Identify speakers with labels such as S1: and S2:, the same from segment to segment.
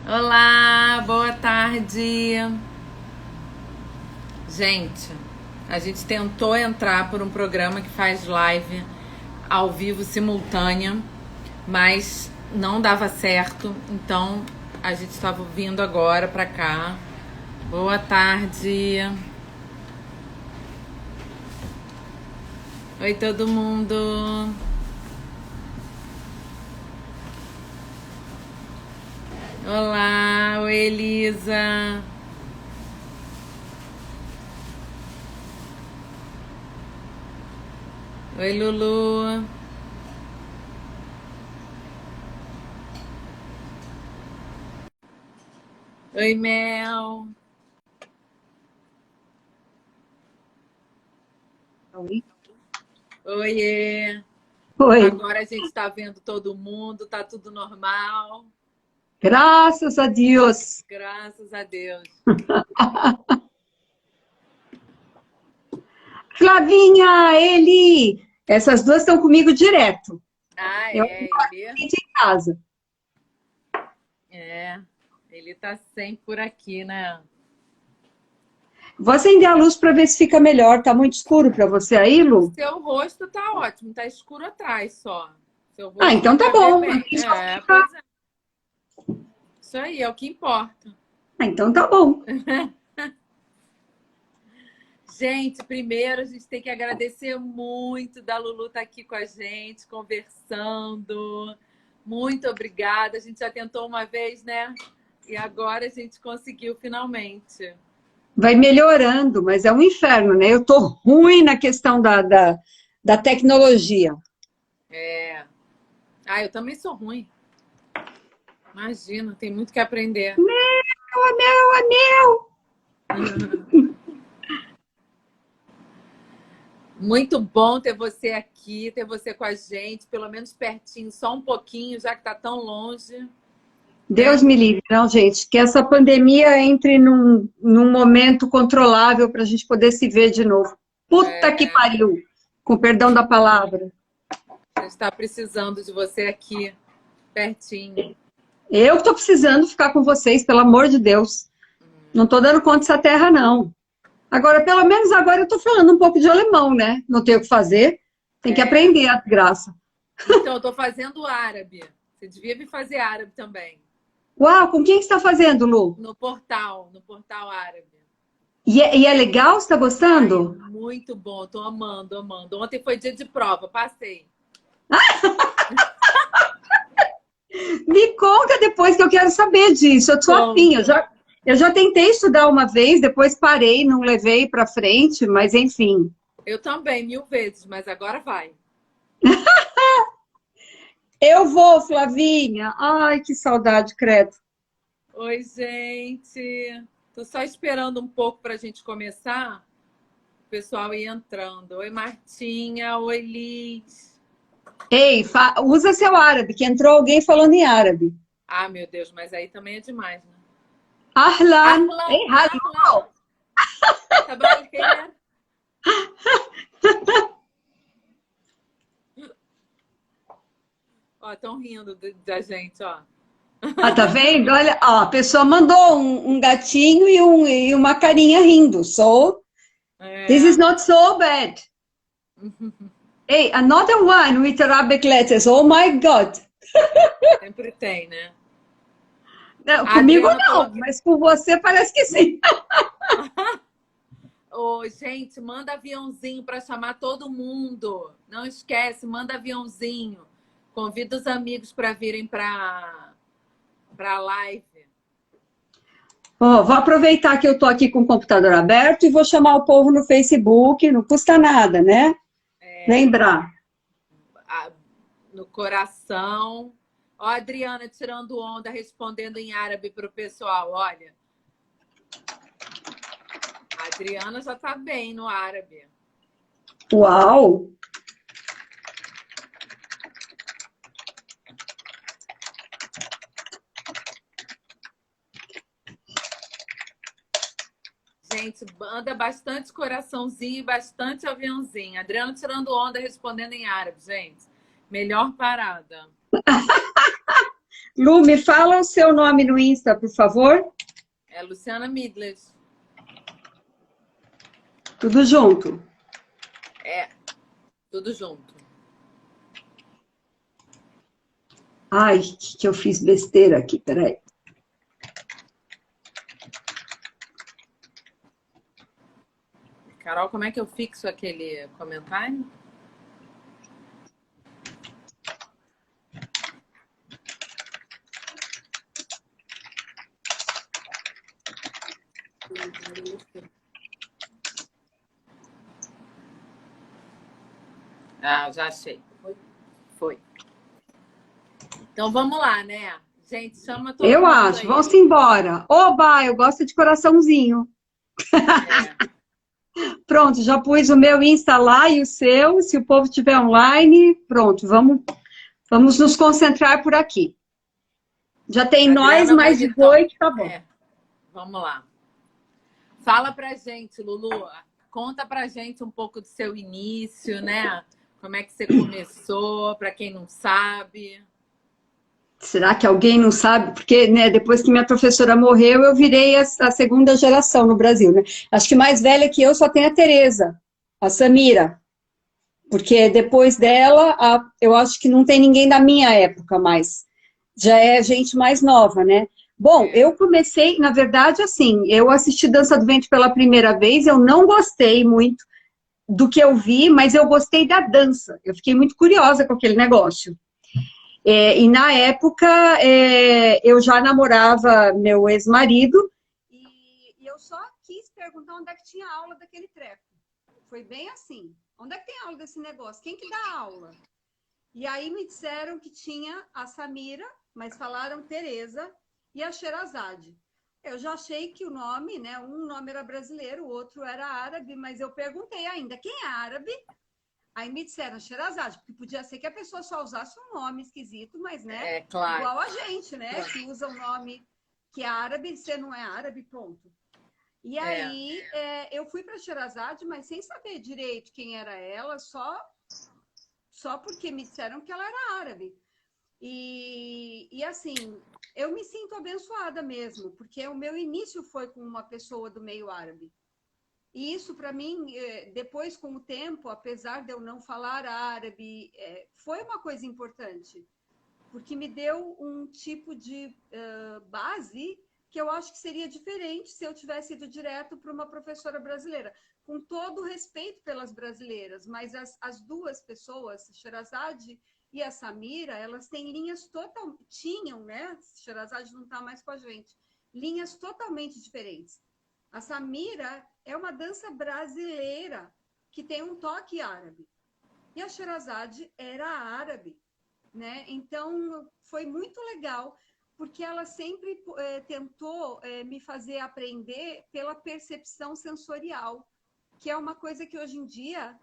S1: Olá, boa tarde. Gente, a gente tentou entrar por um programa que faz live ao vivo simultânea, mas não dava certo, então a gente estava vindo agora para cá. Boa tarde. Oi, todo mundo. Olá, oi, Elisa. Oi, Lulu. Oi, Mel.
S2: Oi.
S1: Oiê.
S2: Oi.
S1: Agora a gente está vendo todo mundo, tá tudo normal.
S2: Graças a Deus.
S1: Graças a Deus.
S2: Flavinha, Eli, essas duas estão comigo direto.
S1: Ah,
S2: Eu
S1: é, ele
S2: aqui de casa.
S1: é. Ele tá sempre por aqui, né?
S2: Vou acender a luz para ver se fica melhor. Tá muito escuro para você aí, Lu?
S1: Seu rosto tá ótimo, tá escuro atrás só. Seu
S2: Ah,
S1: rosto dá
S2: então tá
S1: pra ver
S2: bom.
S1: bem.
S2: Aqui só
S1: É,
S2: fica.
S1: pois é. Isso aí é o que importa.
S2: Ah, então tá bom.
S1: Gente, primeiro a gente tem que agradecer muito da Lulu estar aqui com a gente, conversando. Muito obrigada. A gente já tentou uma vez, né? E agora a gente conseguiu finalmente.
S2: Vai melhorando, mas é um inferno, né? Eu tô ruim na questão da tecnologia.
S1: É. Ah, eu também sou ruim. Imagina, tem muito que aprender.
S2: Anel, anel.
S1: Muito bom ter você aqui, ter você com a gente, pelo menos pertinho, só um pouquinho, já que tá tão longe,
S2: Deus
S1: né?
S2: me livre, não, gente, que essa pandemia entre num momento controlável para a gente poder se ver de novo. Puta que
S1: É,
S2: pariu, com perdão da palavra.
S1: a gente está precisando de você aqui, pertinho.
S2: Eu estou precisando ficar com vocês, pelo amor de Deus. Não estou dando conta dessa terra, não. Agora, pelo menos agora eu estou falando um pouco de alemão, né? Não tenho o que fazer, tem que
S1: É.
S2: aprender a graça.
S1: Então, eu tô fazendo árabe. Você devia me fazer árabe também.
S2: Uau, com quem que você está fazendo, Lu?
S1: No portal árabe.
S2: E é legal? Você está
S1: Ai, é
S2: gostando?
S1: muito bom. Tô amando, amando. Ontem foi dia de prova, passei.
S2: Me conta depois que eu quero saber disso. Eu sou afim,
S1: Conto.
S2: eu já tentei estudar uma vez, depois parei, não levei para frente, mas enfim.
S1: Eu também, 1000 vezes, mas agora vai.
S2: Eu vou, Flavinha. Ai, que saudade, credo.
S1: Oi, gente. Tô só esperando um pouco pra gente começar. O pessoal ir entrando. Oi, Martinha. Oi, Liz.
S2: Ei, usa seu árabe, que entrou alguém falando em árabe.
S1: Ah, meu Deus, mas aí também é demais, né?
S2: Ahlan.
S1: Ahlan,
S2: Ei, hello.
S1: ahlan. Sabah al-khair. Ó, estão rindo da gente, ó.
S2: Ah, tá vendo? Olha, ó, a pessoa mandou um gatinho e uma carinha rindo. So, this is
S1: É,
S2: not so bad. Hey, another one with Arabic letters. Oh my God.
S1: sempre tem, né?
S2: Não,
S1: A
S2: comigo
S1: Adriana falou
S2: não,
S1: que.
S2: mas com você parece que sim.
S1: Ô, gente, manda aviãozinho para chamar todo mundo. Não esquece, manda aviãozinho. Convida os amigos para virem para live.
S2: Ó, vou aproveitar que eu tô aqui com o computador aberto e vou chamar o povo no Facebook, não custa nada, né? Lembrar.
S1: a- no coração. Ó, a Adriana tirando onda, respondendo em árabe para o pessoal. Olha, a Adriana já tá bem no árabe.
S2: Uau!
S1: Gente, manda bastante coraçãozinho e bastante aviãozinho. Adriana tirando onda, respondendo em árabe, gente. Melhor parada.
S2: Lu, me fala o seu nome no Insta, por favor.
S1: É Luciana Midles.
S2: Tudo junto.
S1: É, tudo junto.
S2: Ai, que eu fiz besteira aqui, peraí.
S1: Carol, como é que eu fixo aquele comentário? Ah, já achei. Foi. Então vamos lá, né? Gente, chama todo
S2: Eu
S1: mundo
S2: acho,
S1: aí.
S2: vamos embora. Oba, eu gosto de coraçãozinho.
S1: É.
S2: Pronto, já pus o meu Insta lá e o seu. Se o povo estiver online, pronto, vamos nos concentrar por aqui. Já tem nós,
S1: Adriana
S2: mais
S1: Bonitão.
S2: 18, tá bom.
S1: É, vamos lá. Fala pra gente, Lulu. Conta pra gente um pouco do seu início, né? Como é que você começou, para quem não sabe.
S2: Será que alguém não sabe? Porque, né, depois que minha professora morreu, eu virei a segunda geração no Brasil, né? Acho que mais velha que eu só tem a Tereza, a Samira. Porque depois dela, eu acho que não tem ninguém da minha época mais. Já é gente mais nova, né? Bom,
S1: É.
S2: eu comecei, na verdade, assim, eu assisti Dança do Ventre pela primeira vez, eu não gostei muito do que eu vi, mas eu gostei da dança. Eu fiquei muito curiosa com aquele negócio. E na época, eu já namorava meu ex-marido e eu só quis perguntar onde é que tinha aula daquele treco. Foi bem assim. Onde é que tem aula desse negócio? Quem que dá aula? E aí me disseram que tinha a Samira, mas falaram Tereza e a Sherazade. Eu já achei que o nome, né? Um nome era brasileiro, o outro era árabe, mas eu perguntei ainda, quem é árabe? Aí me disseram Sherazade, porque podia ser que a pessoa só usasse um nome esquisito, mas, né?
S1: É, claro.
S2: Igual a gente, né? Que usa um nome que é árabe, você não é árabe, ponto. E aí eu fui para Sherazade, mas sem saber direito quem era ela, só porque me disseram que ela era árabe. E assim, eu me sinto abençoada mesmo, porque o meu início foi com uma pessoa do meio árabe. E isso, para mim, depois, com o tempo, apesar de eu não falar árabe, foi uma coisa importante, porque me deu um tipo de base que eu acho que seria diferente se eu tivesse ido direto para uma professora brasileira. Com todo o respeito pelas brasileiras, mas as duas pessoas, Sherazade e a Samira, elas têm linhas tinham, né? Sherazade não está mais com a gente, linhas totalmente diferentes. A Samira é uma dança brasileira que tem um toque árabe. E a Sherazade era árabe, né? Então foi muito legal, porque ela sempre tentou me fazer aprender pela percepção sensorial, que é uma coisa que hoje em dia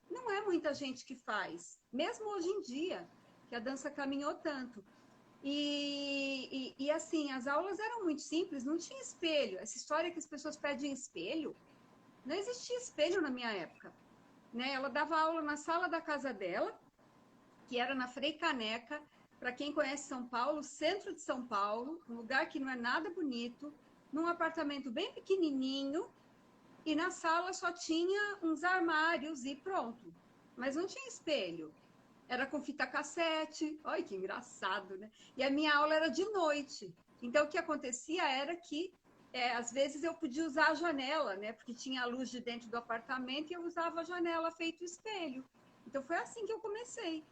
S2: não é muita gente que faz, mesmo hoje em dia, que a dança caminhou tanto. E assim, as aulas eram muito simples, não tinha espelho. Essa história que as pessoas pedem espelho, não existia espelho na minha época. Né? Ela dava aula na sala da casa dela, que era na Frei Caneca, para quem conhece São Paulo, centro de São Paulo, um lugar que não é nada bonito, num apartamento bem pequenininho, e na sala só tinha uns armários e pronto. Mas não tinha espelho. Era com fita cassete. Olha que engraçado, né? E a minha aula era de noite. Então, o que acontecia era que, às vezes, eu podia usar a janela, né? Porque tinha a luz de dentro do apartamento e eu usava a janela feito espelho. Então, foi assim que eu comecei.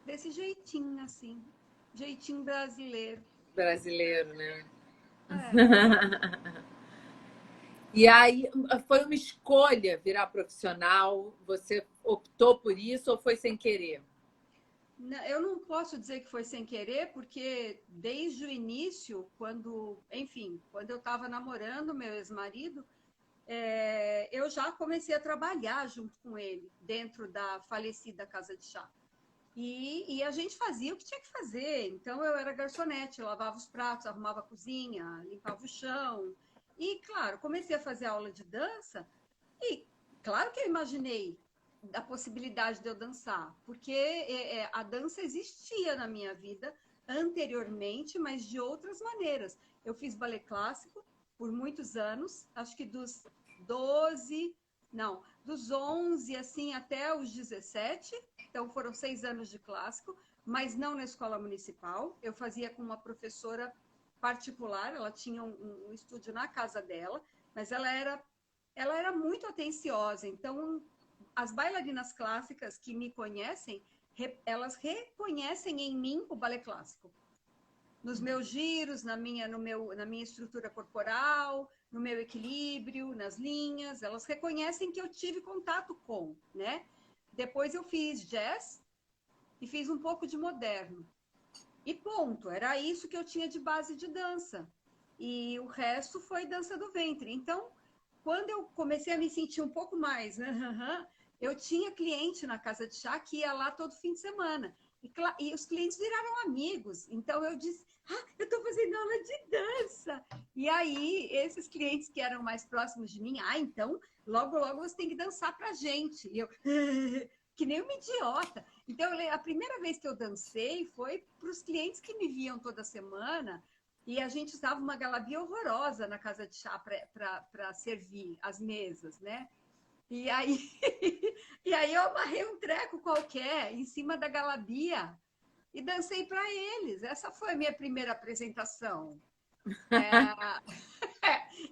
S2: Desse jeitinho, assim. Jeitinho brasileiro.
S1: Brasileiro, né?
S2: É.
S1: E aí, foi uma escolha virar profissional? Você optou por isso ou foi sem querer?
S2: Eu não posso dizer que foi sem querer, porque desde o início, enfim, quando eu estava namorando meu ex-marido, eu já comecei a trabalhar junto com ele, dentro da falecida Casa de Chá. E a gente fazia o que tinha que fazer. Então, eu era garçonete, lavava os pratos, arrumava a cozinha, limpava o chão. E, claro, comecei a fazer aula de dança. E, claro que eu imaginei a possibilidade de eu dançar, porque a dança existia na minha vida anteriormente, mas de outras maneiras. Eu fiz balé clássico por muitos anos, acho que dos 12, não, dos 11 assim até os 17, então foram 6 anos de clássico, mas não na escola municipal. Eu fazia com uma professora particular, ela tinha um estúdio na casa dela, mas ela era muito atenciosa, então as bailarinas clássicas que me conhecem, elas reconhecem em mim o balé clássico. Nos meus giros, na minha estrutura corporal, no meu equilíbrio, nas linhas, elas reconhecem que eu tive contato com, né? Depois eu fiz jazz e fiz um pouco de moderno. E ponto, era isso que eu tinha de base de dança. E o resto foi dança do ventre. Então, quando eu comecei a me sentir um pouco mais, eu tinha cliente na casa de chá que ia lá todo fim de semana. E os clientes viraram amigos. Então, eu disse, eu estou fazendo aula de dança. E aí, esses clientes que eram mais próximos de mim, então, logo, logo você tem que dançar pra gente. E eu, que nem uma idiota. Então, a primeira vez que eu dancei foi para os clientes que me viam toda semana, e a gente usava uma galabia horrorosa na casa de chá para servir as mesas, né? E aí, e aí eu amarrei um treco qualquer em cima da galabia e dancei para eles. Essa foi a minha primeira apresentação.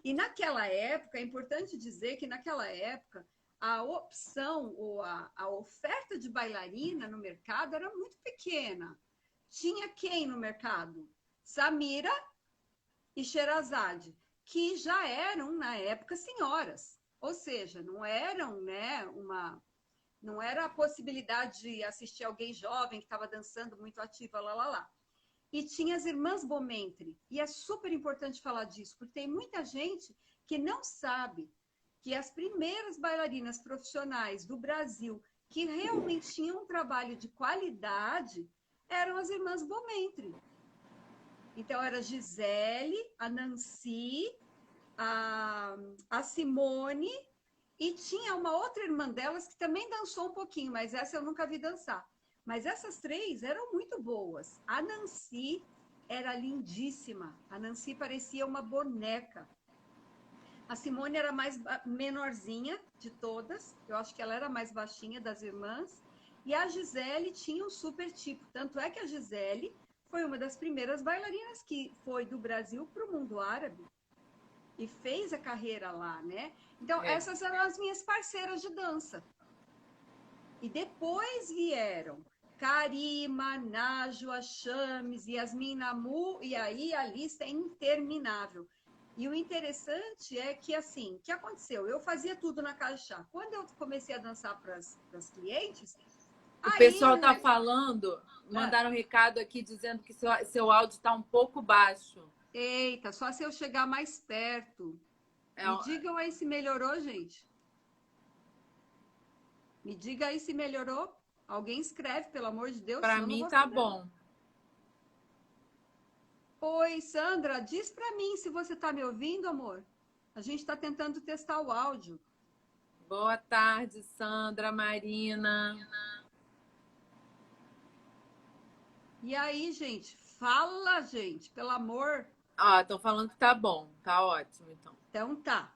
S2: E naquela época, é importante dizer que naquela época a opção ou a oferta de bailarina no mercado era muito pequena. Tinha quem no mercado? Samira e Sherazade, que já eram, na época, senhoras. Ou seja, não eram, né, não era a possibilidade de assistir alguém jovem que estava dançando muito ativa, lá. E tinha as irmãs Bomentre. E é super importante falar disso, porque tem muita gente que não sabe que as primeiras bailarinas profissionais do Brasil que realmente tinham um trabalho de qualidade eram as irmãs Bomentre. Então, era a Gisele, a Nancy, a Simone, e tinha uma outra irmã delas que também dançou um pouquinho, mas essa eu nunca vi dançar. Mas essas três eram muito boas. A Nancy era lindíssima. A Nancy parecia uma boneca. A Simone era mais menorzinha de todas. Eu acho que ela era mais baixinha das irmãs. E a Gisele tinha um super tipo. Tanto é que a Gisele foi uma das primeiras bailarinas que foi do Brasil para o mundo árabe e fez a carreira lá, né? Então, essas eram as minhas parceiras de dança. E depois vieram Karima, Najwa, Chames, Yasmin Namu, e aí a lista é interminável. E o interessante é que, assim, o que aconteceu? Eu fazia tudo na casa de chá. Quando eu comecei a dançar para as clientes...
S1: O pessoal está falando, mandaram um recado aqui dizendo que seu áudio está um pouco baixo.
S2: Eita, só se eu chegar mais perto. Me digam aí se melhorou, gente. Me diga aí se melhorou. Alguém escreve, pelo amor de Deus.
S1: Para mim tá bom.
S2: Oi, Sandra, diz para mim se você está me ouvindo, amor. A gente está tentando testar o áudio.
S1: Boa tarde, Sandra, Marina.
S2: E aí, gente? Fala, gente, pelo amor.
S1: Estão falando que tá bom, tá ótimo, então.
S2: Então tá.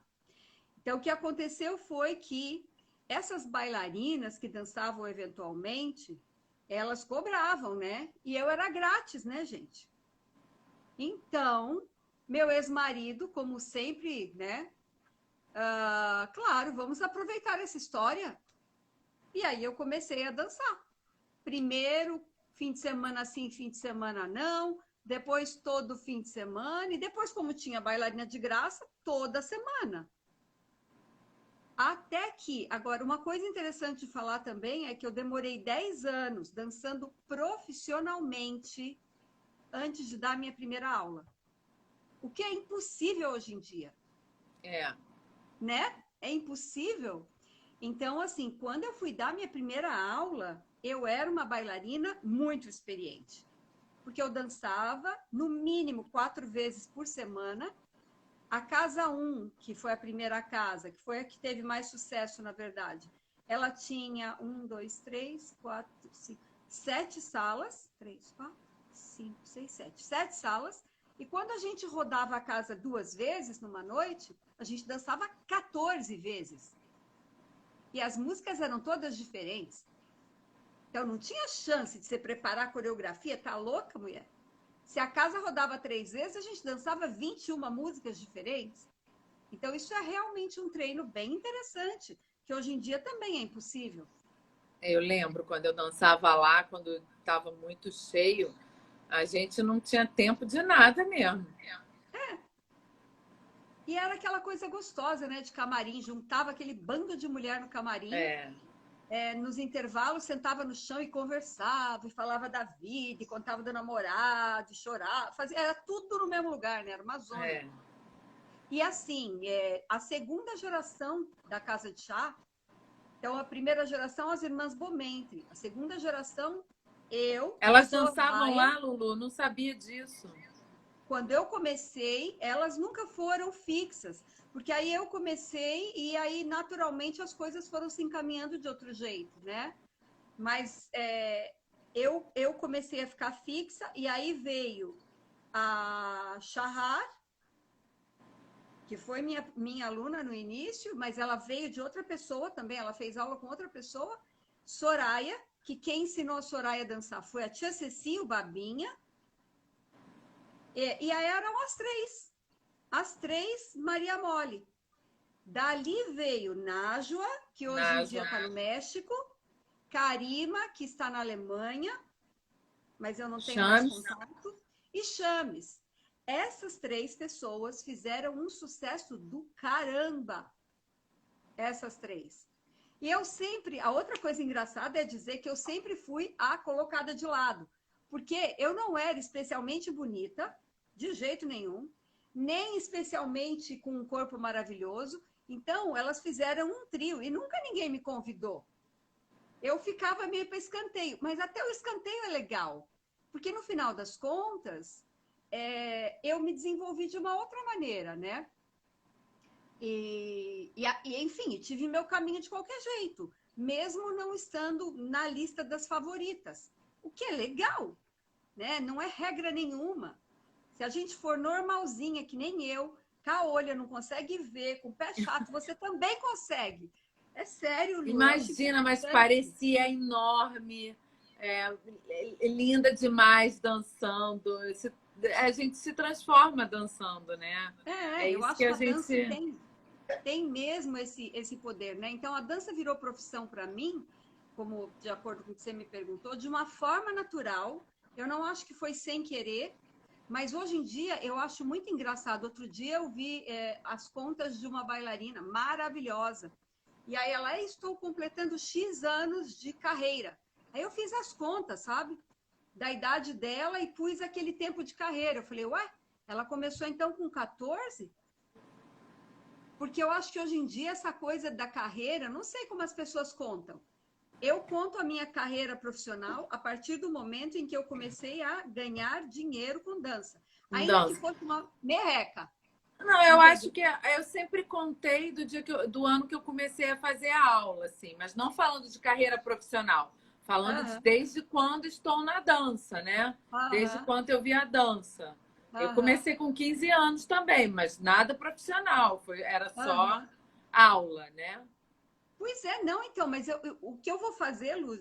S2: Então, o que aconteceu foi que essas bailarinas que dançavam eventualmente, elas cobravam, né? E eu era grátis, né, gente? Então, meu ex-marido, como sempre, né? Claro, vamos aproveitar essa história. E aí eu comecei a dançar. Primeiro, fim de semana sim, fim de semana não. Depois, todo fim de semana. E depois, como tinha bailarina de graça, toda semana. Até que, agora, uma coisa interessante de falar também é que eu demorei 10 anos dançando profissionalmente antes de dar minha primeira aula. O que é impossível hoje em dia. Né? É impossível. Então, assim, quando eu fui dar minha primeira aula, eu era uma bailarina muito experiente. Porque eu dançava, no mínimo, 4 vezes por semana. A Casa 1, que foi a primeira casa, que foi a que teve mais sucesso, na verdade, ela tinha 7 salas. 3, 4, 5, 6, 7. 7 salas. E quando a gente rodava a casa 2 vezes numa noite, a gente dançava 14 vezes. E as músicas eram todas diferentes. Então não tinha chance de você preparar a coreografia. Tá louca, mulher? Se a casa rodava 3 vezes, a gente dançava 21 músicas diferentes. Então isso é realmente um treino bem interessante, que hoje em dia também é impossível.
S1: Eu lembro quando eu dançava lá, quando estava muito cheio, a gente não tinha tempo de nada mesmo.
S2: E era aquela coisa gostosa, né, de camarim, juntava aquele bando de mulher no camarim, nos intervalos sentava no chão e conversava, e falava da vida, e contava do namorado, e chorava, fazia, era tudo no mesmo lugar, né, era uma zona. E assim, a segunda geração da Casa de Chá, então a primeira geração, as irmãs Bomentri, a segunda geração, eu...
S1: Elas dançavam lá, Lulu? Não sabia disso.
S2: Quando eu comecei, elas nunca foram fixas, porque aí eu comecei e aí naturalmente as coisas foram se encaminhando de outro jeito, né? Mas eu comecei a ficar fixa e aí veio a Shahar, que foi minha aluna no início, mas ela veio de outra pessoa também, ela fez aula com outra pessoa, Soraya, que quem ensinou a Soraya a dançar foi a tia Ceci, o Babinha. E aí eram as três Maria Mole. Dali veio Najwa, que hoje em dia está no México, Karima, que está na Alemanha, mas eu não tenho mais contato, e Chames. Essas 3 pessoas fizeram um sucesso do caramba. Essas 3. E eu sempre, a outra coisa engraçada é dizer que eu sempre fui a colocada de lado, porque eu não era especialmente bonita, de jeito nenhum, nem especialmente com um corpo maravilhoso. Então, elas fizeram um trio e nunca ninguém me convidou. Eu ficava meio para escanteio, mas até o escanteio é legal, porque no final das contas, eu me desenvolvi de uma outra maneira, né? Enfim, tive meu caminho de qualquer jeito, mesmo não estando na lista das favoritas, o que é legal, né? Não é regra nenhuma. Se a gente for normalzinha, que nem eu, caolha, não consegue ver, com o pé chato, você também consegue. É sério, Lu.
S1: Imagina, mas parecia enorme, linda demais dançando. A gente se transforma dançando, né?
S2: Eu acho que a dança tem mesmo esse poder, né? Então, a dança virou profissão para mim, como de acordo com o que você me perguntou, de uma forma natural. Eu não acho que foi sem querer, mas hoje em dia eu acho muito engraçado. Outro dia eu vi as contas de uma bailarina maravilhosa. E aí ela, estou completando X anos de carreira. Aí eu fiz as contas, sabe? Da idade dela e pus aquele tempo de carreira. Eu falei, ué, ela começou então com 14? Porque eu acho que hoje em dia essa coisa da carreira, não sei como as pessoas contam. Eu conto a minha carreira profissional a partir do momento em que eu comecei a ganhar dinheiro com dança. Ainda que fosse uma merreca.
S1: Não, eu acho que eu sempre contei do ano que eu comecei a fazer aula, assim, mas não falando de carreira profissional, falando de desde quando estou na dança, né? Desde quando eu vi a dança. Eu comecei com 15 anos também, mas nada profissional, era só aula, né?
S2: Pois é, não, então, mas o que eu vou fazer, Lu,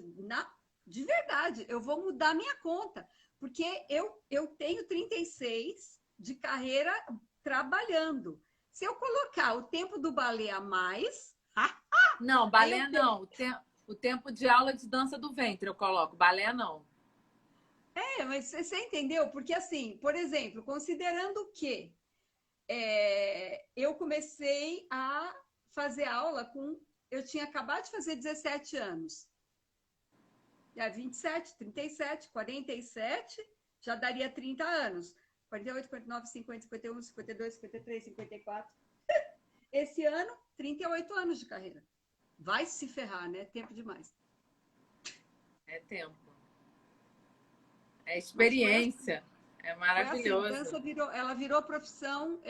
S2: de verdade, eu vou mudar minha conta, porque eu tenho 36 de carreira trabalhando. Se eu colocar o tempo do balé a mais...
S1: Não, balé não. O tempo de aula de dança do ventre eu coloco, balé não.
S2: Mas você entendeu? Porque assim, por exemplo, considerando que eu comecei a fazer aula eu tinha acabado de fazer 17 anos. 27, 37, 47, já daria 30 anos. 48, 49, 50, 51, 52, 53, 54. Esse ano, 38 anos de carreira. Vai se ferrar, né? Tempo demais.
S1: É tempo. É experiência. É maravilhoso.
S2: A dança virou profissão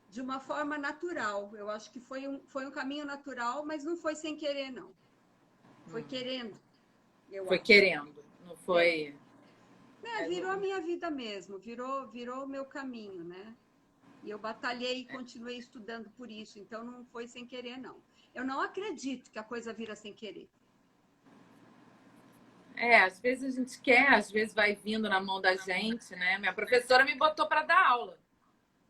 S2: de uma forma natural. Eu acho que foi um caminho natural, mas não foi sem querer, não. Foi querendo.
S1: Foi querendo, não foi...
S2: Virou a minha vida mesmo, virou o meu caminho, né? E eu batalhei e continuei estudando por isso, então não foi sem querer, não. Eu não acredito que a coisa vira sem querer.
S1: Às vezes a gente quer, às vezes vai vindo na mão da gente, né? Minha professora me botou para dar aula.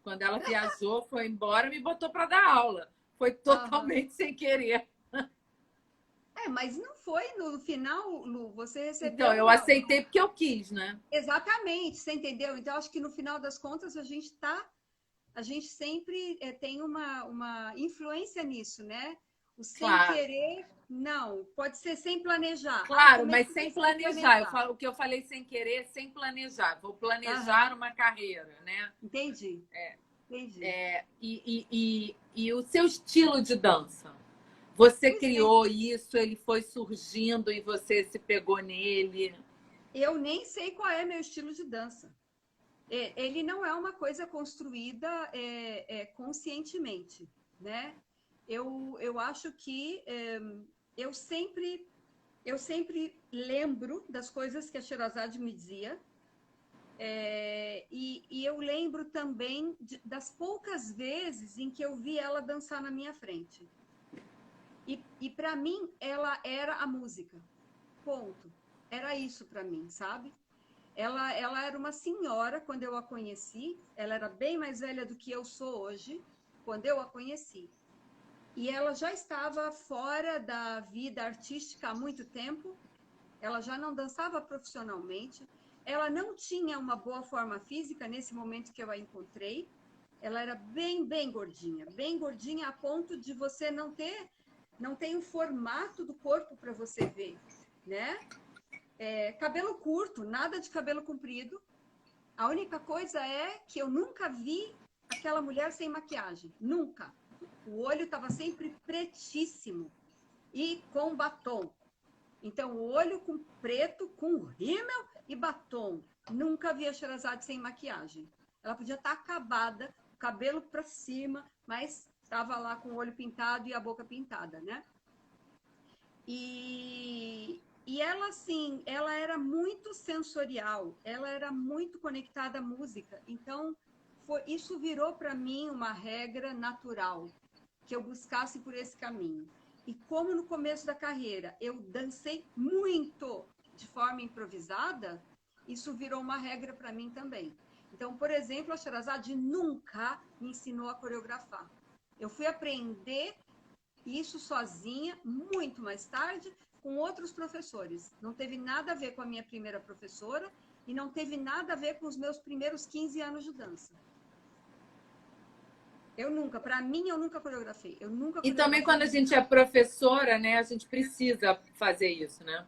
S1: Quando ela viajou, foi embora, me botou para dar aula. Foi totalmente sem querer.
S2: Mas não foi no final, Lu, você recebeu.
S1: Então, eu aceitei porque eu quis, né?
S2: Exatamente, você entendeu? Então, acho que no final das contas a gente sempre tem uma influência nisso, né? O sem querer, não, pode ser sem planejar.
S1: Claro, mas sem planejar. O que eu falei sem querer, sem planejar. Vou planejar uma carreira, né?
S2: Entendi. Entendi.
S1: E o seu estilo de dança? Você criou isso, ele foi surgindo e você se pegou nele?
S2: Eu nem sei qual é meu estilo de dança. Ele não é uma coisa construída conscientemente, né? Eu acho que eu sempre lembro das coisas que a Sherazade me dizia, e eu lembro também das poucas vezes em que eu vi ela dançar na minha frente. E para mim, ela era a música. Ponto. Era isso para mim, sabe? Ela era uma senhora quando eu a conheci. Ela era bem mais velha do que eu sou hoje, quando eu a conheci. E ela já estava fora da vida artística há muito tempo. Ela já não dançava profissionalmente. Ela não tinha uma boa forma física nesse momento que eu a encontrei. Ela era bem gordinha a ponto de você não tem o formato do corpo para você ver, né? Cabelo curto, nada de cabelo comprido. A única coisa é que eu nunca vi aquela mulher sem maquiagem, nunca. O olho estava sempre pretíssimo e com batom. Então, o olho com preto, com rímel e batom. Nunca vi a Sherazade sem maquiagem. Ela podia estar acabada, o cabelo para cima, mas estava lá com o olho pintado e a boca pintada, né? E ela, assim, ela era muito sensorial, ela era muito conectada à música. Então, isso virou para mim uma regra natural, que eu buscasse por esse caminho. E como no começo da carreira eu dancei muito de forma improvisada, isso virou uma regra para mim também. Então, por exemplo, a Sherazade nunca me ensinou a coreografar. Eu fui aprender isso sozinha, muito mais tarde, com outros professores. Não teve nada a ver com a minha primeira professora e não teve nada a ver com os meus primeiros 15 anos de dança. Eu nunca coreografei.
S1: E também quando a gente é professora, né, a gente precisa fazer isso, né?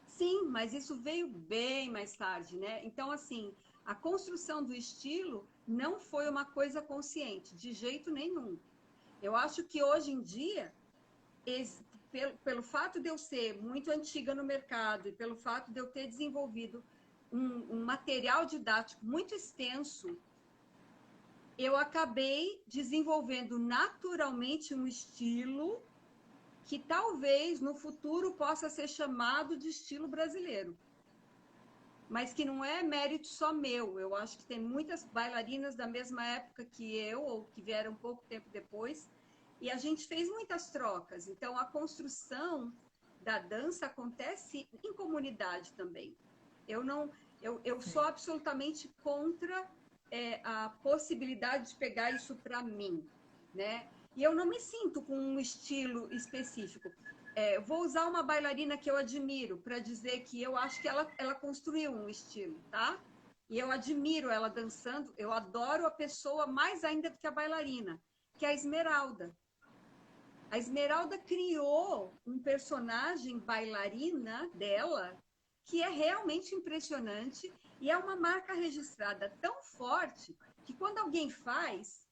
S2: Sim, mas isso veio bem mais tarde, né? Então, assim, a construção do estilo não foi uma coisa consciente, de jeito nenhum. Eu acho que hoje em dia, pelo fato de eu ser muito antiga no mercado e pelo fato de eu ter desenvolvido um material didático muito extenso, eu acabei desenvolvendo naturalmente um estilo que talvez no futuro possa ser chamado de estilo brasileiro. Mas que não é mérito só meu. Eu acho que tem muitas bailarinas da mesma época que eu, ou que vieram um pouco tempo depois, e a gente fez muitas trocas. Então, a construção da dança acontece em comunidade também. Eu sou absolutamente contra a possibilidade de pegar isso para mim, né? E eu não me sinto com um estilo específico. Vou usar uma bailarina que eu admiro para dizer que eu acho que ela construiu um estilo, tá? E eu admiro ela dançando, eu adoro a pessoa mais ainda do que a bailarina, que é a Esmeralda. A Esmeralda criou um personagem bailarina dela que é realmente impressionante e é uma marca registrada tão forte que quando alguém faz,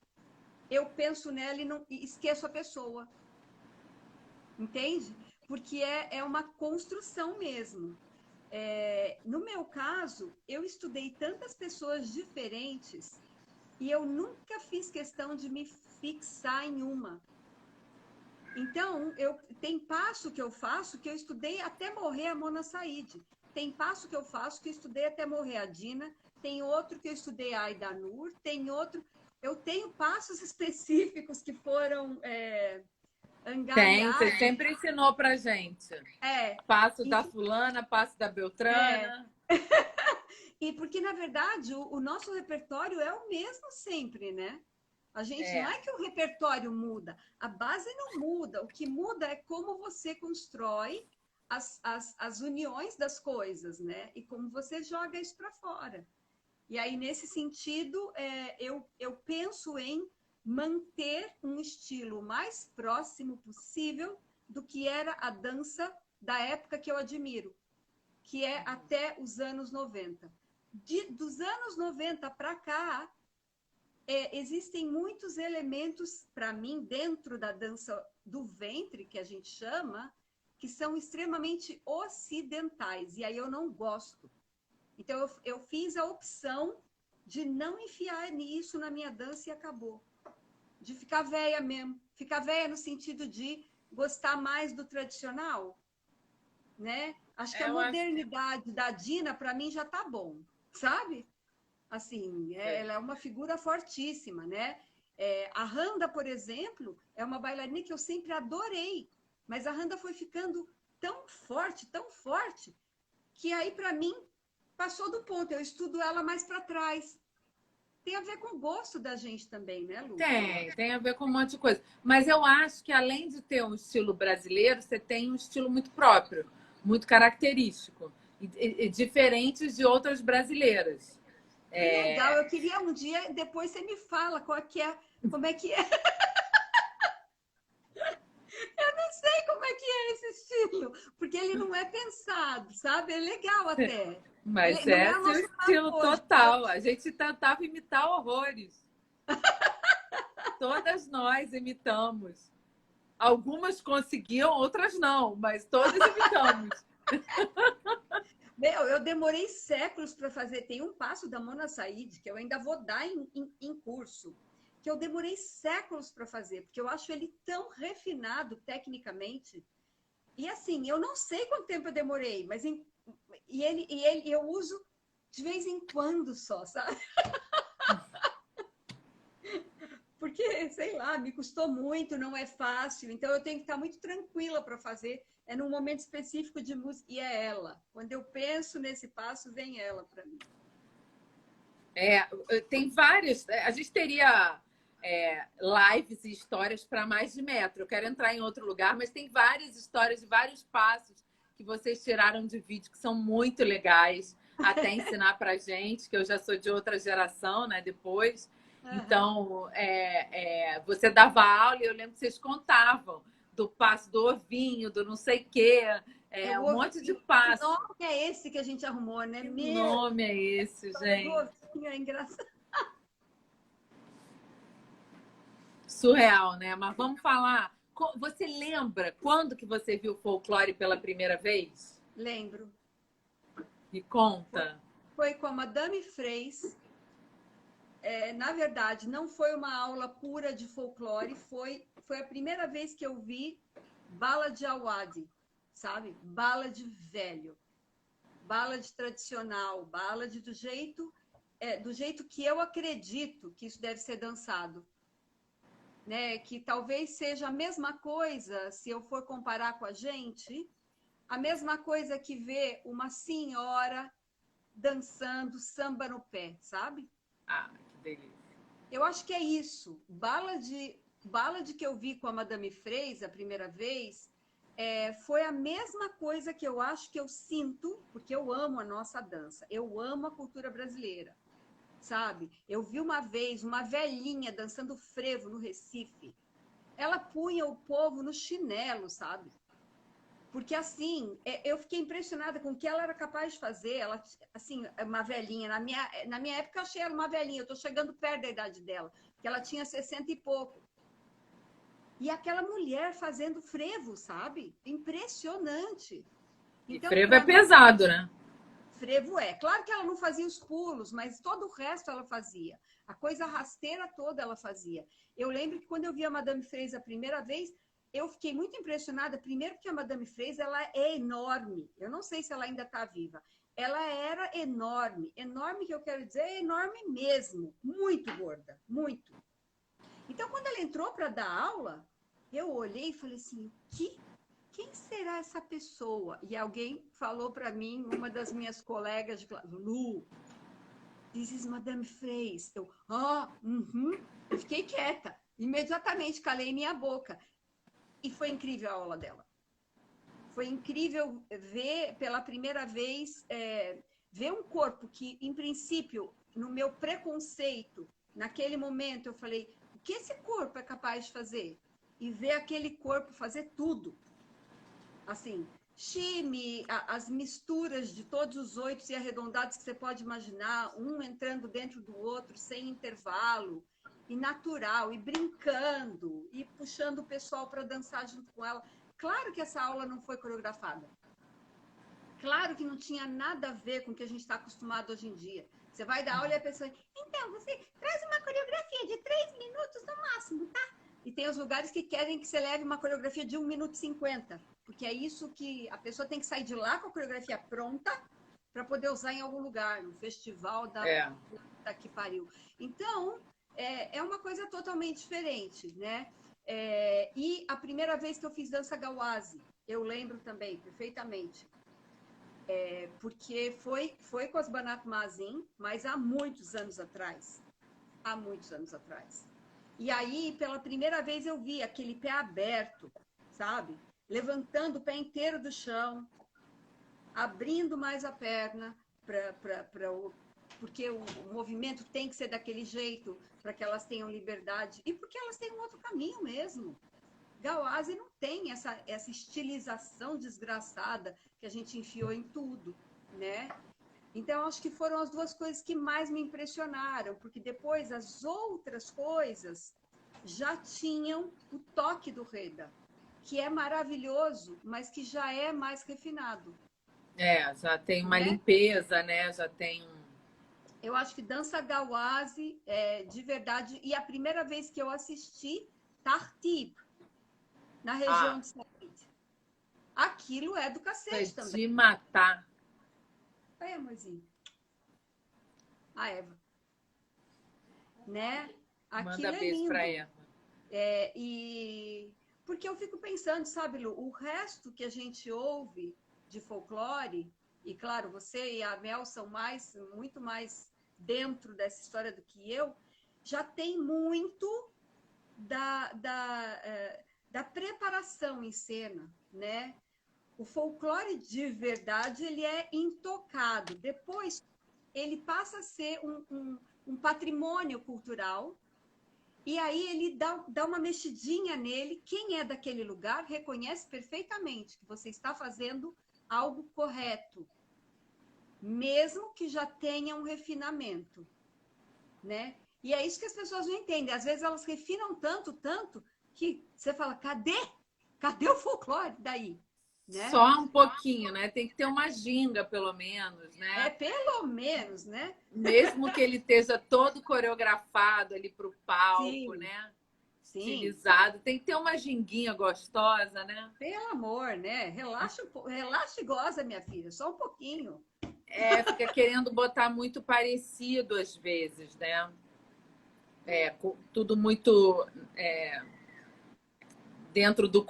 S2: eu penso nela e não esqueço a pessoa. Entende? Porque é uma construção mesmo. No meu caso, eu estudei tantas pessoas diferentes e eu nunca fiz questão de me fixar em uma. Então, tem passo que eu faço que eu estudei até morrer a Mona Said. tem passo que eu faço que eu estudei até morrer a Dina, tem outro que eu estudei a Aida Nur, tem outro... Eu tenho passos específicos que foram
S1: Tem,
S2: angariados.
S1: você sempre ensinou pra gente. Passo da fulana, passo da Beltrana.
S2: E porque, na verdade, o nosso repertório é o mesmo sempre, né? A gente não é que o repertório muda, a base não muda. O que muda é como você constrói as uniões das coisas, né? E como você joga isso para fora. E aí, nesse sentido, eu penso em manter um estilo mais próximo possível do que era a dança da época que eu admiro, que é até os anos 90. Dos anos 90 para cá, existem muitos elementos, para mim, dentro da dança do ventre, que a gente chama, que são extremamente ocidentais, e aí eu não gosto. Então, eu fiz a opção de não enfiar nisso na minha dança e acabou. De ficar velha mesmo. Ficar velha no sentido de gostar mais do tradicional, né? Acho que a modernidade da Dina, para mim, já tá bom, sabe? Assim, ela é uma figura fortíssima, né? A Randa, por exemplo, é uma bailarina que eu sempre adorei, mas a Randa foi ficando tão forte, que aí, para mim, passou do ponto. Eu estudo ela mais para trás. Tem a ver com o gosto da gente também, né, Lu?
S1: Tem a ver com um monte de coisa. Mas eu acho que, além de ter um estilo brasileiro, você tem um estilo muito próprio, muito característico, e diferente de outras brasileiras.
S2: Que legal, eu queria um dia, depois você me fala como é que é. Eu não sei como é que é esse estilo, porque ele não é pensado, sabe? É legal até.
S1: Mas é seu estilo total. A gente tentava imitar horrores. Todas nós imitamos. Algumas conseguiam, outras não, mas todas imitamos.
S2: Eu demorei séculos para fazer. Tem um passo da Mona Said, que eu ainda vou dar em curso, que eu demorei séculos para fazer, porque eu acho ele tão refinado tecnicamente. E assim, eu não sei quanto tempo eu demorei, mas eu uso de vez em quando só, sabe? Porque, sei lá, me custou muito, não é fácil, então eu tenho que estar muito tranquila para fazer. É num momento específico de música, e é ela. Quando eu penso nesse passo, vem ela para mim.
S1: Tem vários. A gente teria lives e histórias para mais de metro. Eu quero entrar em outro lugar, mas tem várias histórias de vários passos que vocês tiraram de vídeo que são muito legais, até ensinar para gente, que eu já sou de outra geração, né? Depois. Então, você dava aula e eu lembro que vocês contavam do passo do ovinho, do não sei o quê, um monte de passo.
S2: Que nome é esse que a gente arrumou, né?
S1: Que nome é esse, gente?
S2: Do ovinho é engraçado.
S1: Surreal, né? Mas vamos falar. Você lembra quando que você viu folclore pela primeira vez?
S2: Lembro.
S1: Me conta.
S2: Foi com a Madame Freis. Na verdade, não foi uma aula pura de folclore, foi a primeira vez que eu vi bala de Awadi, sabe? Bala de velho, bala de tradicional, bala de do jeito que eu acredito que isso deve ser dançado. Né? Que talvez seja a mesma coisa, se eu for comparar com a gente, a mesma coisa que ver uma senhora dançando samba no pé, sabe?
S1: Ah, que delícia.
S2: Eu acho que é isso. Bala de que eu vi com a Madame Freis a primeira vez, foi a mesma coisa que eu acho que eu sinto, porque eu amo a nossa dança, eu amo a cultura brasileira, sabe? Eu vi uma vez uma velhinha dançando frevo no Recife. Ela punha o povo no chinelo, sabe? Porque, assim, eu fiquei impressionada com o que ela era capaz de fazer. Ela, assim, uma velhinha. Na minha época, eu achei ela uma velhinha. Eu estou chegando perto da idade dela, porque ela tinha 60 e pouco. E aquela mulher fazendo frevo, sabe? Impressionante.
S1: Então, e frevo é pesado, né?
S2: Frevo é. Claro que ela não fazia os pulos, mas todo o resto ela fazia. A coisa rasteira toda ela fazia. Eu lembro que quando eu vi a Madame Freis a primeira vez, eu fiquei muito impressionada, primeiro porque a Madame Freise, ela é enorme. Eu não sei se ela ainda está viva. Ela era enorme. Enorme que eu quero dizer é enorme mesmo. Muito gorda, muito. Então, quando ela entrou para dar aula, eu olhei e falei assim, quem será essa pessoa? E alguém falou para mim, uma das minhas colegas de classe, Lu, this is Madame Freise. Eu fiquei quieta. Imediatamente calei minha boca. E foi incrível a aula dela. Foi incrível ver pela primeira vez, ver um corpo que, em princípio, no meu preconceito, naquele momento eu falei, o que esse corpo é capaz de fazer? E ver aquele corpo fazer tudo. Assim, shimmy, as misturas de todos os 8 e arredondados que você pode imaginar, um entrando dentro do outro, sem intervalo, e natural, e brincando, e puxando o pessoal para dançar junto com ela. Claro que essa aula não foi coreografada. Claro que não tinha nada a ver com o que a gente está acostumado hoje em dia. Você vai dar aula e a pessoa, então, você traz uma coreografia de 3 minutos no máximo, tá? E tem os lugares que querem que você leve uma coreografia de 1 minuto e 50, porque é isso que a pessoa tem que sair de lá com a coreografia pronta para poder usar em algum lugar, no festival da que pariu. Então, é uma coisa totalmente diferente, né? E a primeira vez que eu fiz dança Gawase, eu lembro também perfeitamente, porque foi com as Banat Mazin, mas há muitos anos atrás. Há muitos anos atrás. E aí, pela primeira vez, eu vi aquele pé aberto, sabe? Levantando o pé inteiro do chão, abrindo mais a perna, porque o movimento tem que ser daquele jeito, para que elas tenham liberdade, e porque elas têm um outro caminho mesmo. Gawase não tem essa estilização desgraçada que a gente enfiou em tudo, né? Então, acho que foram as duas coisas que mais me impressionaram, porque depois as outras coisas já tinham o toque do Reda, que é maravilhoso, mas que já é mais refinado.
S1: Já tem uma limpeza, né? Já tem
S2: Eu acho que dança Gawase, de verdade, e a primeira vez que eu assisti Tartib, na região de Said, aquilo é do cacete também.
S1: De matar.
S2: Oi, amorzinho. A Eva. Né? Aquilo
S1: Manda beijo pra Eva.
S2: Porque eu fico pensando, sabe, Lu, o resto que a gente ouve de folclore, e claro, você e a Mel são muito mais dentro dessa história do que eu, já tem muito da preparação em cena, né? O folclore de verdade, ele é intocado. Depois, ele passa a ser um patrimônio cultural, e aí ele dá uma mexidinha nele. Quem é daquele lugar reconhece perfeitamente que você está fazendo algo correto, mesmo que já tenha um refinamento, né? E é isso que as pessoas não entendem. Às vezes elas refinam tanto, que você fala, cadê o folclore daí? Né?
S1: Só um pouquinho, né? Tem que ter uma ginga, pelo menos, né?
S2: Pelo menos, né?
S1: Mesmo que ele esteja todo coreografado ali para o palco,
S2: Sim.
S1: né?
S2: Sim.
S1: Estilizado. Tem que ter uma ginguinha gostosa, né?
S2: Pelo amor, né? Relaxa e goza, minha filha, só um pouquinho.
S1: Fica querendo botar muito parecido às vezes, né? Tudo muito dentro do